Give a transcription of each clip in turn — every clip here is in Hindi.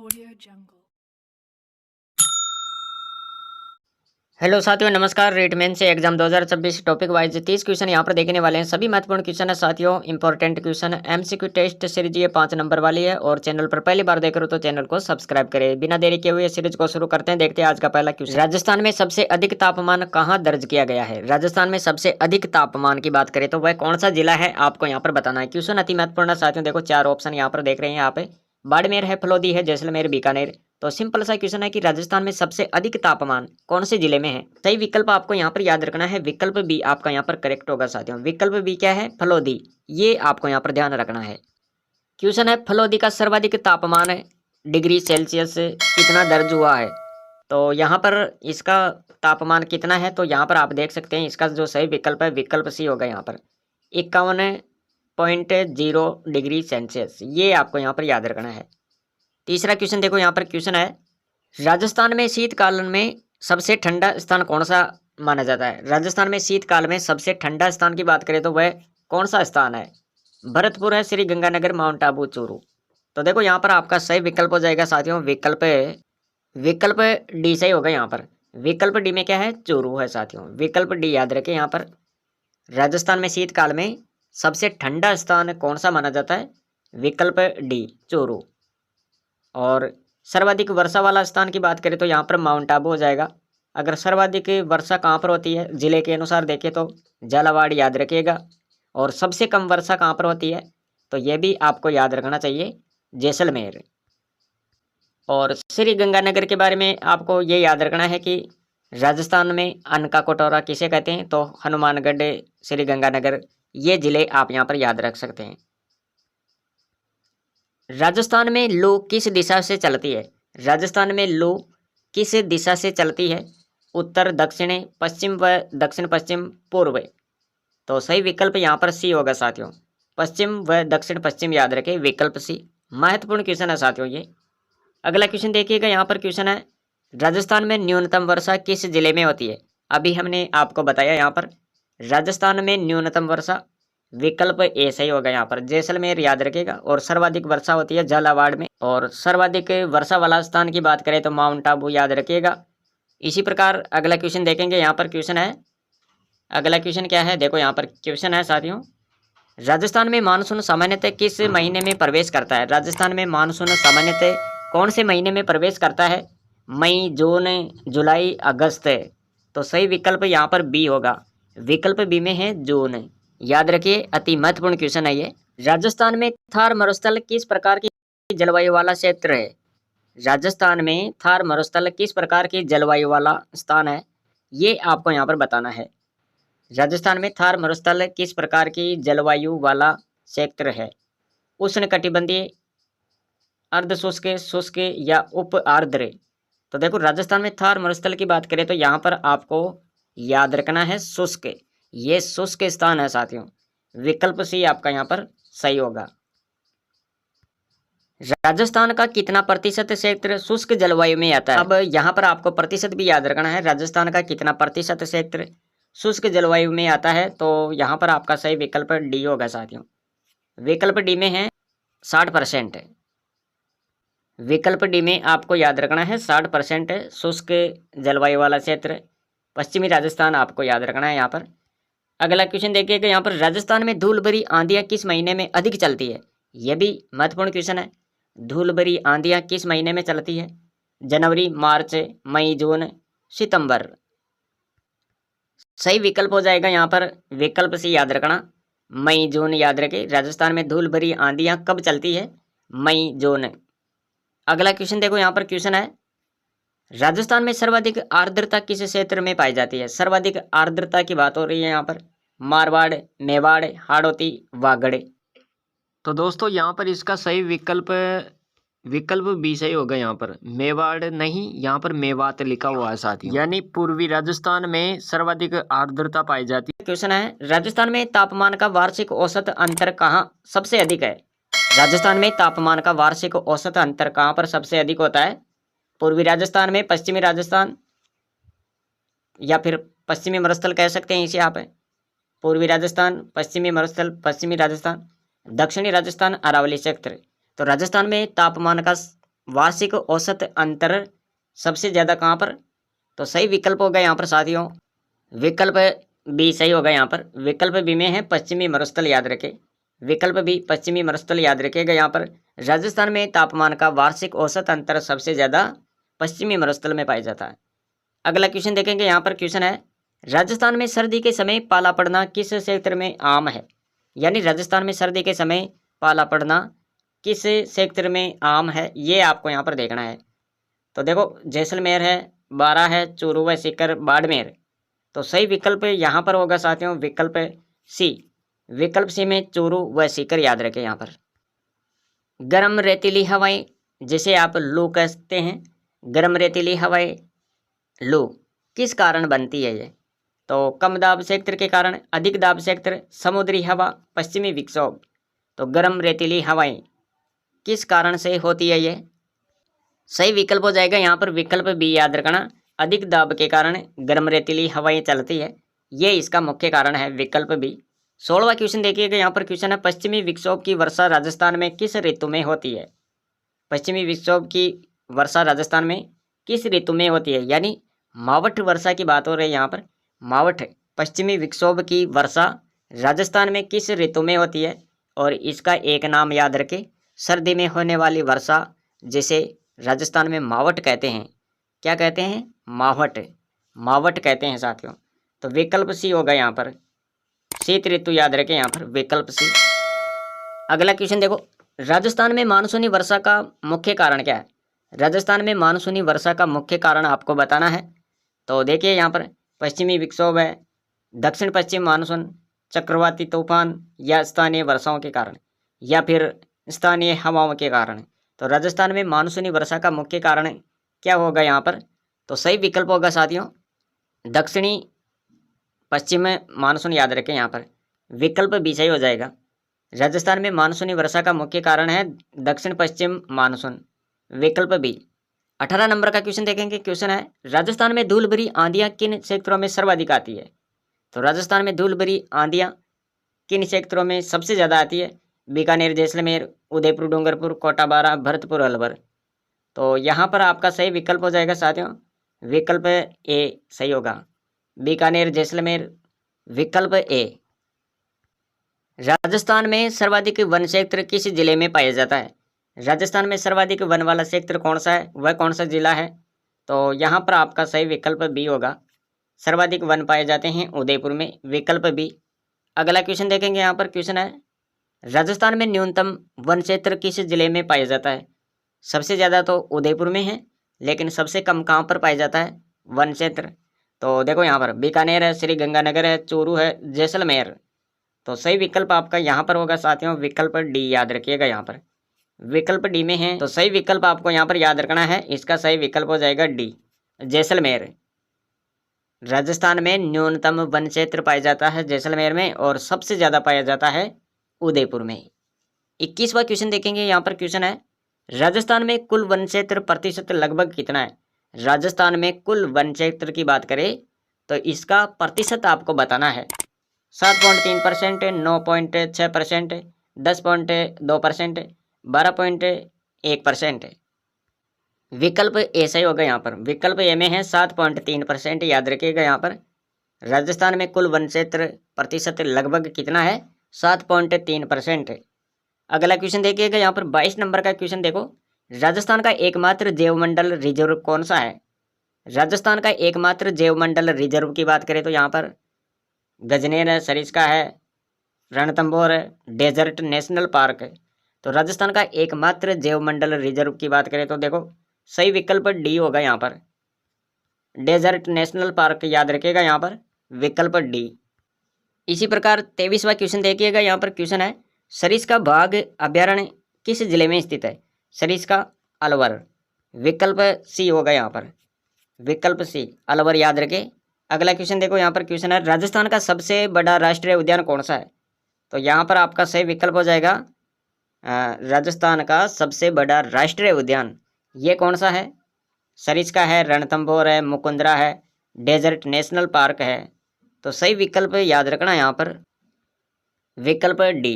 Audio Jungle. हेलो साथियों, नमस्कार। रेटमेन से एग्जाम 2026 टॉपिक वाइज 30 क्वेश्चन यहाँ पर देखने वाले हैं। सभी महत्वपूर्ण क्वेश्चन है साथियों, important question MCQ test series ये 5 नंबर वाली है। और चैनल पर पहली बार देख रहे हो तो चैनल को सब्सक्राइब करें। बिना देरी किए हुए सीरीज को शुरू करते हैं। देखते हैं आज का पहला क्वेश्चन। राजस्थान में सबसे अधिक तापमान कहाँ दर्ज किया गया है? राजस्थान में सबसे अधिक तापमान की बात करें तो वह कौन सा जिला है, आपको यहाँ पर बताना है। क्वेश्चन अति महत्वपूर्ण है साथियों। देखो 4 ऑप्शन यहाँ पर देख रहे हैं। यहाँ पे बाड़मेर है, फलोदी है, जैसलमेर, बीकानेर। तो सिंपल सा क्वेश्चन है कि राजस्थान में सबसे अधिक तापमान कौन से जिले में है? सही विकल्प आपको यहाँ पर याद रखना है। विकल्प बी आपका यहाँ पर करेक्ट होगा साथियों। विकल्प बी क्या है? फलोदी। ये आपको यहाँ पर ध्यान रखना है। क्वेश्चन है फलोदी का सर्वाधिक तापमान डिग्री सेल्सियस कितना दर्ज हुआ है? तो यहाँ पर इसका तापमान कितना है, तो यहाँ पर आप देख सकते हैं इसका जो सही विकल्प है विकल्प सी होगा। यहाँ पर 51.0 डिग्री सेल्सियस, ये आपको यहाँ पर याद रखना है। तीसरा क्वेश्चन देखो, यहाँ पर क्वेश्चन है राजस्थान में शीतकाल में सबसे ठंडा स्थान कौन सा माना जाता है? राजस्थान में शीतकाल में सबसे ठंडा स्थान की बात करें तो वह कौन सा स्थान है? भरतपुर है, श्री गंगानगर, माउंट आबू, चूरू। तो देखो यहाँ पर आपका सही विकल्प हो जाएगा साथियों विकल्प डी सही होगा। यहाँ पर विकल्प डी में क्या है? चूरू है साथियों। विकल्प डी याद रखें। यहाँ पर राजस्थान में शीतकाल में सबसे ठंडा स्थान कौन सा माना जाता है? विकल्प डी, चूरू। और सर्वाधिक वर्षा वाला स्थान की बात करें तो यहाँ पर माउंट आबू हो जाएगा। अगर सर्वाधिक वर्षा कहाँ पर होती है जिले के अनुसार देखें तो झालावाड़ याद रखिएगा। और सबसे कम वर्षा कहाँ पर होती है, तो ये भी आपको याद रखना चाहिए, जैसलमेर। और श्री गंगानगर के बारे में आपको ये याद रखना है कि राजस्थान में अन्न का कटोरा किसे कहते हैं, तो हनुमानगढ़, श्री गंगानगर, ये जिले आप यहाँ पर याद रख सकते हैं। राजस्थान में लू किस दिशा से चलती है? राजस्थान में लू किस दिशा से चलती है? उत्तर, दक्षिण, पश्चिम व दक्षिण पश्चिम, पूर्व। तो सही विकल्प यहाँ पर सी होगा साथियों। पश्चिम व दक्षिण पश्चिम याद रखें, विकल्प सी। महत्वपूर्ण क्वेश्चन है साथियों ये। अगला क्वेश्चन देखिएगा। यहाँ पर क्वेश्चन है राजस्थान में न्यूनतम वर्षा किस जिले में होती है? अभी हमने आपको बताया यहाँ पर राजस्थान में न्यूनतम वर्षा, विकल्प ए सही होगा। यहाँ पर जैसलमेर याद रखेगा। और सर्वाधिक वर्षा होती है झालावाड़ में। और सर्वाधिक वर्षा वाला स्थान की बात करें तो माउंट आबू याद रखिएगा। इसी प्रकार अगला क्वेश्चन देखेंगे। यहाँ पर क्वेश्चन है, अगला क्वेश्चन क्या है? देखो यहाँ पर क्वेश्चन है साथियों, राजस्थान में मानसून सामान्यतः किस महीने में प्रवेश करता है? राजस्थान में मानसून सामान्यतः कौन से महीने में प्रवेश करता है? मई, जून, जुलाई, अगस्त। तो सही विकल्प यहाँ पर बी होगा। विकल्प बी में है जून। याद रखिए, अति महत्वपूर्ण क्वेश्चन है ये। राजस्थान में थार मरुस्थल किस प्रकार की जलवायु वाला क्षेत्र है? राजस्थान में थार मरुस्थल किस प्रकार की जलवायु वाला स्थान है, ये आपको यहाँ पर बताना है। राजस्थान में थार मरुस्थल किस प्रकार की जलवायु वाला क्षेत्र है? उष्णकटिबंधीय, अर्धशुष्क, शुष्क या उप आर्द्र। तो देखो राजस्थान में थार मरुस्थल की बात करें तो यहाँ पर आपको याद रखना है शुष्क। ये शुष्क स्थान है साथियों। विकल्प सी आपका यहाँ पर सही होगा। राजस्थान का कितना प्रतिशत क्षेत्र शुष्क जलवायु में आता है? अब यहाँ पर आपको प्रतिशत भी याद रखना है। राजस्थान का कितना प्रतिशत क्षेत्र शुष्क जलवायु में आता है, तो यहाँ पर आपका सही विकल्प डी होगा साथियों। विकल्प डी में है 60%। विकल्प डी में आपको याद रखना है 60% शुष्क जलवायु वाला क्षेत्र पश्चिमी राजस्थान आपको याद रखना है यहाँ पर। अगला क्वेश्चन देखिएगा। यहाँ पर राजस्थान में धूल भरी आंधियाँ किस महीने में अधिक चलती है? यह भी महत्वपूर्ण क्वेश्चन है। धूल भरी आंधियाँ किस महीने में चलती है? जनवरी, मार्च, मई, जून, सितंबर। सही विकल्प हो जाएगा यहाँ पर विकल्प से याद रखना, मई, जून याद रखें। राजस्थान में धूल भरी आंधियाँ कब चलती है? मई, जून। अगला क्वेश्चन देखो। यहाँ पर क्वेश्चन है राजस्थान में सर्वाधिक आर्द्रता किस क्षेत्र में पाई जाती है? सर्वाधिक आर्द्रता की बात हो रही है यहाँ पर। मारवाड़, मेवाड़, हाड़ौती, वागड़। तो दोस्तों यहाँ पर इसका सही विकल्प बी सही होगा। यहाँ पर मेवाड़ नहीं, यहाँ पर मेवात लिखा हुआ है साथियों। यानी पूर्वी राजस्थान में सर्वाधिक आर्द्रता पाई जाती है। क्वेश्चन है राजस्थान में तापमान का वार्षिक औसत अंतर कहाँ सबसे अधिक है? राजस्थान में तापमान का वार्षिक औसत अंतर कहाँ पर सबसे अधिक होता है? पूर्वी राजस्थान में, पश्चिमी राजस्थान, या फिर पश्चिमी मरुस्थल कह सकते हैं इसे आप। पूर्वी राजस्थान, पश्चिमी मरुस्थल, पश्चिमी राजस्थान, दक्षिणी राजस्थान, अरावली क्षेत्र। तो राजस्थान में तापमान का वार्षिक औसत अंतर सबसे ज़्यादा कहाँ पर? तो सही विकल्प होगा यहाँ पर साथियों विकल्प बी सही होगा यहाँ पर। विकल्प बी में है पश्चिमी मरुस्थल, याद रखें। विकल्प बी पश्चिमी मरुस्थल याद रखिएगा। यहाँ पर राजस्थान में तापमान का वार्षिक औसत अंतर सबसे ज़्यादा पश्चिमी मरुस्थल में पाया जाता है। अगला क्वेश्चन देखेंगे। यहाँ पर क्वेश्चन है राजस्थान में सर्दी के समय पाला पड़ना किस क्षेत्र में आम है? यानी राजस्थान में सर्दी के समय पाला पड़ना किस क्षेत्र में आम है, ये आपको यहाँ पर देखना है। तो देखो जैसलमेर है, बारां है, चूरू व सीकर, बाड़मेर। तो सही विकल्प यहाँ पर होगा साथियों विकल्प सी। विकल्प सी में चूरू व सीकर याद रखें। यहाँ पर गर्म रेतीली हवाएं जिसे आप लू कहते हैं, गर्म रेतीली हवाएं लू किस कारण बनती है? ये तो कम दाब क्षेत्र के कारण, अधिक दाब क्षेत्र, समुद्री हवा, पश्चिमी विक्षोभ। तो गर्म रेतीली हवाएं किस कारण से होती है? ये सही विकल्प हो जाएगा यहाँ पर विकल्प बी याद रखना। अधिक दाब के कारण गर्म रेतीली हवाएं चलती है, ये इसका मुख्य कारण है, विकल्प बी। 16वां क्वेश्चन देखिएगा। यहाँ पर क्वेश्चन है पश्चिमी विक्षोभ की वर्षा राजस्थान में किस ऋतु में होती है? पश्चिमी विक्षोभ की वर्षा राजस्थान में किस ऋतु में होती है? यानी मावठ वर्षा की बात हो रही है यहाँ पर। मावठ पश्चिमी विक्षोभ की वर्षा राजस्थान में किस ऋतु में होती है? और इसका एक नाम याद रखें, सर्दी में होने वाली वर्षा जिसे राजस्थान में मावठ कहते हैं। क्या कहते हैं? मावठ, मावठ कहते हैं साथियों। तो विकल्प सी होगा यहाँ पर, शीत ऋतु याद रखें यहाँ पर, विकल्प सी। अगला क्वेश्चन देखो, राजस्थान में मानसूनी वर्षा का मुख्य कारण क्या है? राजस्थान में मानसूनी वर्षा का मुख्य कारण आपको बताना है। तो देखिए यहाँ पर पश्चिमी विक्षोभ है, दक्षिण पश्चिम मानसून, चक्रवाती तूफान, या स्थानीय वर्षाओं के कारण, या फिर स्थानीय हवाओं के कारण। तो राजस्थान में मानसूनी वर्षा का मुख्य कारण क्या होगा यहाँ पर? तो सही विकल्प होगा साथियों दक्षिणी पश्चिम मानसून याद रखें यहाँ पर, विकल्प बी सही हो जाएगा। राजस्थान में मानसूनी वर्षा का मुख्य कारण है दक्षिण पश्चिम मानसून, विकल्प बी। 18 नंबर का क्वेश्चन देखेंगे। क्वेश्चन है राजस्थान में धूल भरी आंधियां किन क्षेत्रों में सर्वाधिक आती है? तो राजस्थान में धूल भरी आंधियां किन क्षेत्रों में सबसे ज़्यादा आती है? बीकानेर, जैसलमेर, उदयपुर, डूंगरपुर, कोटा, बारां, भरतपुर, अलवर। तो यहाँ पर आपका सही विकल्प हो जाएगा साथियों विकल्प ए सही होगा, बीकानेर, जैसलमेर, विकल्प ए। राजस्थान में सर्वाधिक वन क्षेत्र किस जिले में पाया जाता है? राजस्थान में सर्वाधिक वन वाला क्षेत्र कौन सा है, वह कौन सा जिला है? तो यहाँ पर आपका सही विकल्प बी होगा, सर्वाधिक वन पाए जाते हैं उदयपुर में, विकल्प बी। अगला क्वेश्चन देखेंगे। यहाँ पर क्वेश्चन है राजस्थान में न्यूनतम वन क्षेत्र किस जिले में पाया जाता है? सबसे ज़्यादा तो उदयपुर में है, लेकिन सबसे कम कहाँ पर पाया जाता है वन क्षेत्र? तो देखो यहाँ पर बीकानेर है, श्री गंगानगर है, चूरू है, जैसलमेर। तो सही विकल्प आपका यहाँ पर होगा साथियों विकल्प डी याद रखिएगा। यहाँ पर विकल्प डी में है, तो सही विकल्प आपको यहाँ पर याद रखना है, इसका सही विकल्प हो जाएगा डी, जैसलमेर। राजस्थान में न्यूनतम वन क्षेत्र पाया जाता है जैसलमेर में, और सबसे ज़्यादा पाया जाता है उदयपुर में। 21वां क्वेश्चन देखेंगे। यहाँ पर क्वेश्चन है राजस्थान में कुल वन क्षेत्र प्रतिशत लगभग कितना है? राजस्थान में कुल वन क्षेत्र की बात करें तो इसका प्रतिशत आपको बताना है। 7.3%, 9.6%, 10.2%, 12.1%। विकल्प ए सही होगा यहाँ पर, विकल्प ए में है 7.3%, याद रखिएगा। यहाँ पर राजस्थान में कुल वन क्षेत्र प्रतिशत लगभग कितना है? 7.3%। अगला क्वेश्चन देखिएगा। यहाँ पर 22 नंबर का क्वेश्चन देखो, राजस्थान का एकमात्र जैवमंडल रिजर्व कौन सा है? राजस्थान का एकमात्र जैवमंडल रिजर्व की बात करें तो यहाँ पर गजनेर है, सरिस्का है, रणथंभौर है, डेजर्ट नेशनल पार्क है। तो राजस्थान का एकमात्र जैवमंडल रिजर्व की बात करें तो देखो सही विकल्प डी होगा यहाँ पर, डेजर्ट नेशनल पार्क याद रखिएगा। यहाँ पर विकल्प डी। इसी प्रकार 23वां क्वेश्चन देखिएगा। यहाँ पर क्वेश्चन है सरिस्का बाघ अभ्यारण्य किस जिले में स्थित है? सरिस्का अलवर, विकल्प सी होगा यहाँ पर, विकल्प सी अलवर याद रखें। अगला क्वेश्चन देखो। यहाँ पर क्वेश्चन है राजस्थान का सबसे बड़ा राष्ट्रीय उद्यान कौन सा है? तो यहाँ पर आपका सही विकल्प हो जाएगा राजस्थान का सबसे बड़ा राष्ट्रीय उद्यान ये कौन सा है? सरिस्का है, रणथंभौर है, मुकुंदरा है, डेजर्ट नेशनल पार्क है। तो सही विकल्प याद रखना यहाँ पर विकल्प डी,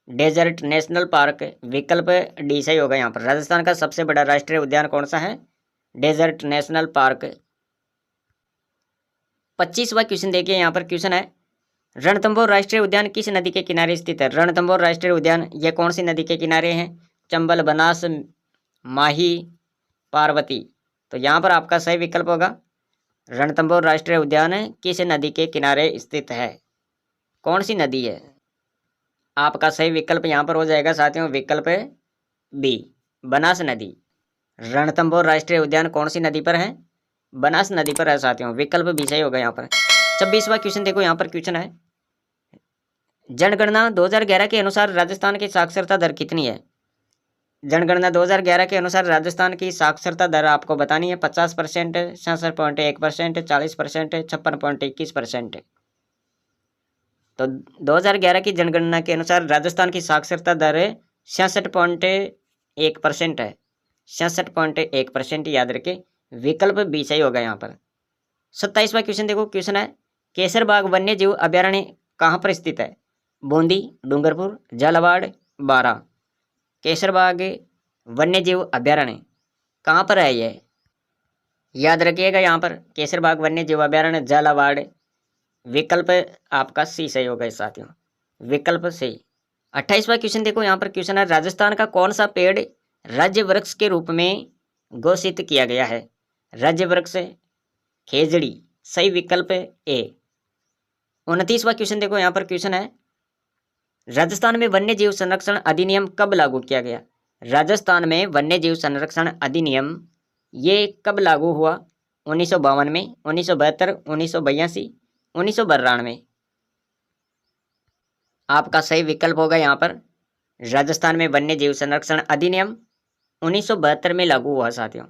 डेजर्ट नेशनल पार्क, विकल्प डी सही होगा यहाँ पर। राजस्थान का सबसे बड़ा राष्ट्रीय उद्यान कौन सा है? Desert national park. 25वां क्वेश्चन देखिए, यहाँ पर क्वेश्चन है रणथंभौर राष्ट्रीय उद्यान किस नदी के किनारे स्थित है? रणथंभौर राष्ट्रीय उद्यान ये कौन सी नदी के किनारे हैं? चंबल, बनास, माही, पार्वती। तो यहाँ पर आपका सही विकल्प होगा रणथंभौर राष्ट्रीय उद्यान किस नदी के किनारे स्थित है? कौन सी नदी है? आपका सही विकल्प यहाँ पर हो जाएगा साथियों विकल्प बी, बनास नदी। रणथंभौर राष्ट्रीय उद्यान कौन सी नदी पर है? बनास नदी पर है साथियों, विकल्प बी सही होगा यहाँ पर। 26वां क्वेश्चन देखो, यहाँ पर क्वेश्चन है जनगणना 2011 के अनुसार राजस्थान की साक्षरता दर कितनी है? जनगणना 2011 के अनुसार राजस्थान की साक्षरता दर आपको बतानी है। 50%, 66.1%, 40%, 56.21%। तो 2011 की जनगणना के अनुसार राजस्थान की साक्षरता दर 66.1% है। 66.1% याद रखें, विकल्प बी सही होगा यहाँ पर। 27वां क्वेश्चन देखो, क्वेश्चन है केसरबाग वन्य जीव अभ्यारण्य कहाँ पर स्थित है? बूंदी, डूंगरपुर, झालावाड़, बारा। केसरबाग वन्य जीव अभ्यारण्य कहाँ पर है ये? याद रखिएगा यहाँ पर केसरबाग वन्य जीव अभ्यारण्य झालावाड़, विकल्प आपका सी सही होगा साथियों, विकल्प सी। 28वां क्वेश्चन देखो, यहाँ पर क्वेश्चन है राजस्थान का कौन सा पेड़ राज्य वृक्ष के रूप में घोषित किया गया है? राज्य वृक्ष खेजड़ी, सही विकल्प ए। 29वां क्वेश्चन देखो, यहाँ पर क्वेश्चन है राजस्थान में वन्य जीव संरक्षण अधिनियम कब लागू किया गया? राजस्थान में वन्य जीव संरक्षण अधिनियम ये कब लागू हुआ? 1952 में, 1972, 1982, 1992। आपका सही विकल्प होगा यहाँ पर राजस्थान में वन्य जीव संरक्षण अधिनियम 1972 में लागू हुआ साथियों।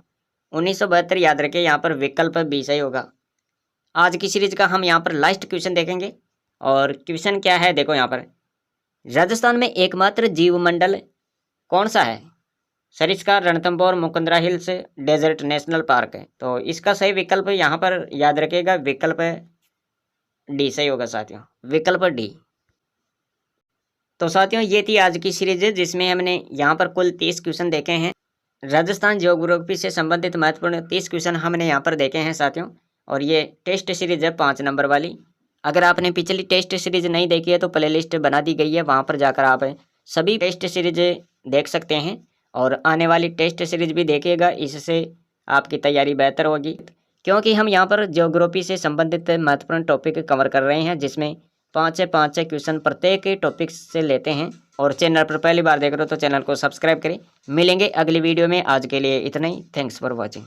1972 याद रखें, यहाँ पर विकल्प बी सही होगा। आज की सीरीज का हम यहाँ पर लास्ट क्वेश्चन देखेंगे और क्वेश्चन क्या है देखो, यहाँ पर राजस्थान में एकमात्र जीव मंडल कौन सा है? Sariska, Ranthambore, Mukundra hills, desert national park है। तो इसका सही विकल्प यहाँ पर याद रखिएगा, विकल्प डी सही होगा साथियों, विकल्प डी। तो साथियों ये थी आज की सीरीज जिसमें हमने यहाँ पर कुल 30 क्वेश्चन देखे हैं। राजस्थान ज्योग्राफी से संबंधित महत्वपूर्ण 30 क्वेश्चन हमने यहाँ पर देखे हैं साथियों, और ये टेस्ट सीरीज है 5 नंबर वाली। अगर आपने पिछली टेस्ट सीरीज नहीं देखी है तो प्लेलिस्ट बना दी गई है, वहाँ पर जाकर आप सभी टेस्ट सीरीज देख सकते हैं और आने वाली टेस्ट सीरीज भी देखिएगा, इससे आपकी तैयारी बेहतर होगी। क्योंकि हम यहाँ पर ज्योग्राफी से संबंधित महत्वपूर्ण टॉपिक कवर कर रहे हैं, जिसमें 5 से 5 क्वेश्चन प्रत्येक टॉपिक से लेते हैं। और चैनल पर पहली बार देख रहे हो तो चैनल को सब्सक्राइब करें। मिलेंगे अगली वीडियो में, आज के लिए इतना ही। Thanks for watching.